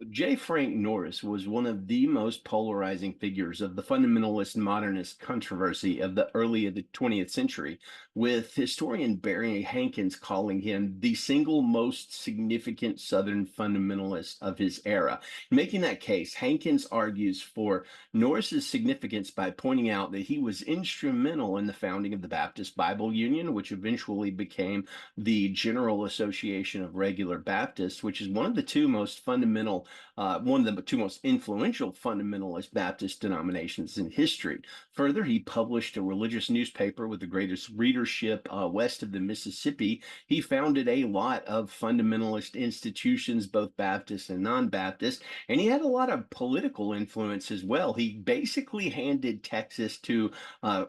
J. Frank Norris was one of the most polarizing figures of the fundamentalist-modernist controversy of the early of the 20th century, with historian Barry Hankins calling him the single most significant Southern fundamentalist of his era. Making that case, Hankins argues for Norris's significance by pointing out that he was instrumental in the founding of the Baptist Bible Union, which eventually became the General Association of Regular Baptists, which is one of the two most influential fundamentalist Baptist denominations in history. Further, he published a religious newspaper with the greatest readership west of the Mississippi. He founded a lot of fundamentalist institutions, both Baptist and non-Baptist, and he had a lot of political influence as well. He basically handed Texas to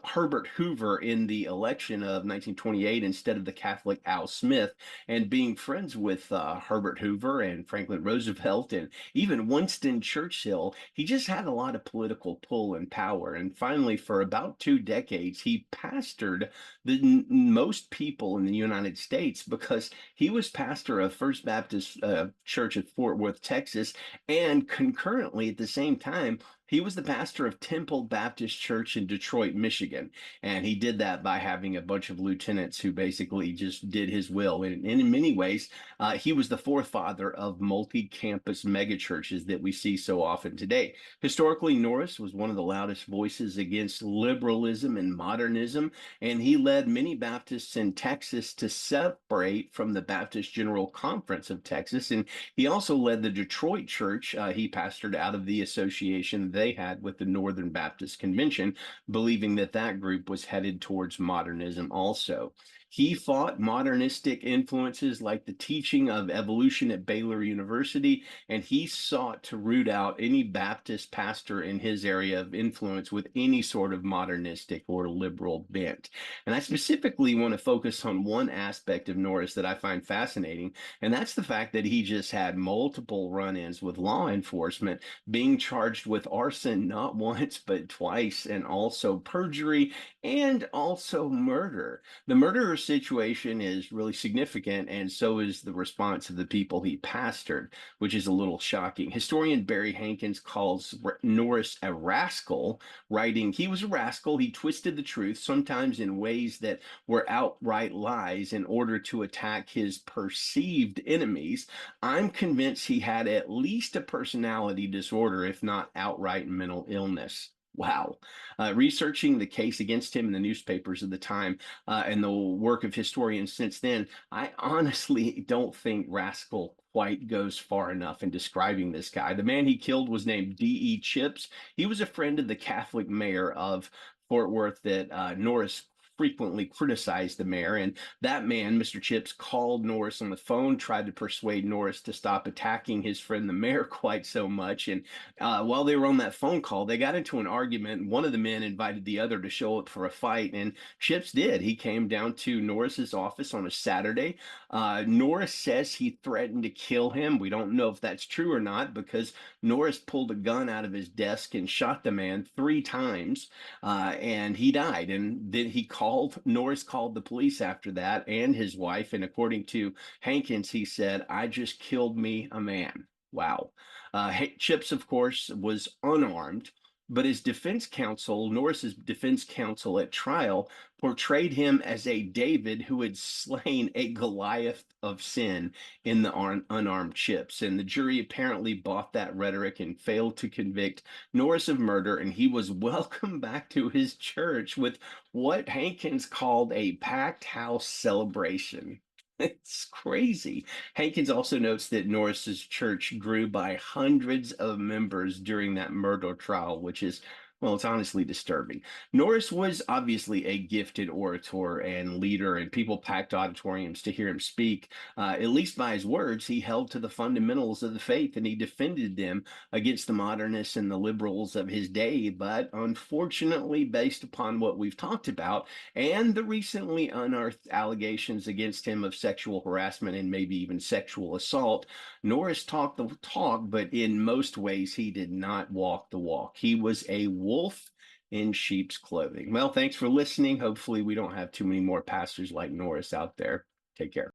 Herbert Hoover in the election of 1928 instead of the Catholic Al Smith, and being friends with Herbert Hoover and Franklin Roosevelt and even Winston Churchhill, he just had a lot of political pull and power. And finally, for about 2 decades, he pastored most people in the United States because he was pastor of First Baptist Church at Fort Worth, Texas, and concurrently at the same time, he was the pastor of Temple Baptist Church in Detroit, Michigan. And he did that by having a bunch of lieutenants who basically just did his will. And in many ways, he was the forefather of multi-campus megachurches that we see so often today. Historically, Norris was one of the loudest voices against liberalism and modernism, and he led many Baptists in Texas to separate from the Baptist General Conference of Texas. And he also led the Detroit church. He pastored out of the association they had with the Northern Baptist Convention, believing that that group was headed towards modernism also. He fought modernistic influences like the teaching of evolution at Baylor University, and he sought to root out any Baptist pastor in his area of influence with any sort of modernistic or liberal bent. And I specifically want to focus on one aspect of Norris that I find fascinating, and that's the fact that he just had multiple run-ins with law enforcement, being charged with arson not once but twice, and also perjury and also murder. The murderer situation is really significant, and so is the response of the people he pastored, which is a little shocking. Historian Barry Hankins calls Norris a rascal, writing, "He was a rascal. He twisted the truth, sometimes in ways that were outright lies, in order to attack his perceived enemies. I'm convinced he had at least a personality disorder, if not outright mental illness." Wow. Researching the case against him in the newspapers of the time and the work of historians since then, I honestly don't think rascal quite goes far enough in describing this guy. The man he killed was named D.E. Chips. He was a friend of the Catholic mayor of Fort Worth that Norris frequently criticized the mayor. And that man, Mr. Chips, called Norris on the phone, tried to persuade Norris to stop attacking his friend, the mayor, quite so much. And while they were on that phone call, they got into an argument. One of the men invited the other to show up for a fight, and Chips did. He came down to Norris's office on a Saturday. Norris says he threatened to kill him. We don't know if that's true or not because Norris pulled a gun out of his desk and shot the man 3 times, and he died. And then Norris called the police after that and his wife. And according to Hankins, he said, "I just killed me a man." Wow. Chips, of course, was unarmed, but his defense counsel, Norris's defense counsel at trial, portrayed him as a David who had slain a Goliath of sin in the unarmed Chips. And the jury apparently bought that rhetoric and failed to convict Norris of murder. And he was welcomed back to his church with what Hankins called a packed house celebration. It's crazy. Hankins also notes that Norris's church grew by hundreds of members during that murder trial, which is, well, it's honestly disturbing. Norris was obviously a gifted orator and leader, and people packed auditoriums to hear him speak. At least by his words, he held to the fundamentals of the faith and he defended them against the modernists and the liberals of his day. But unfortunately, based upon what we've talked about and the recently unearthed allegations against him of sexual harassment and maybe even sexual assault, Norris talked the talk, but in most ways, he did not walk the walk. He was a wolf in sheep's clothing. Well, thanks for listening. Hopefully, we don't have too many more pastors like Norris out there. Take care.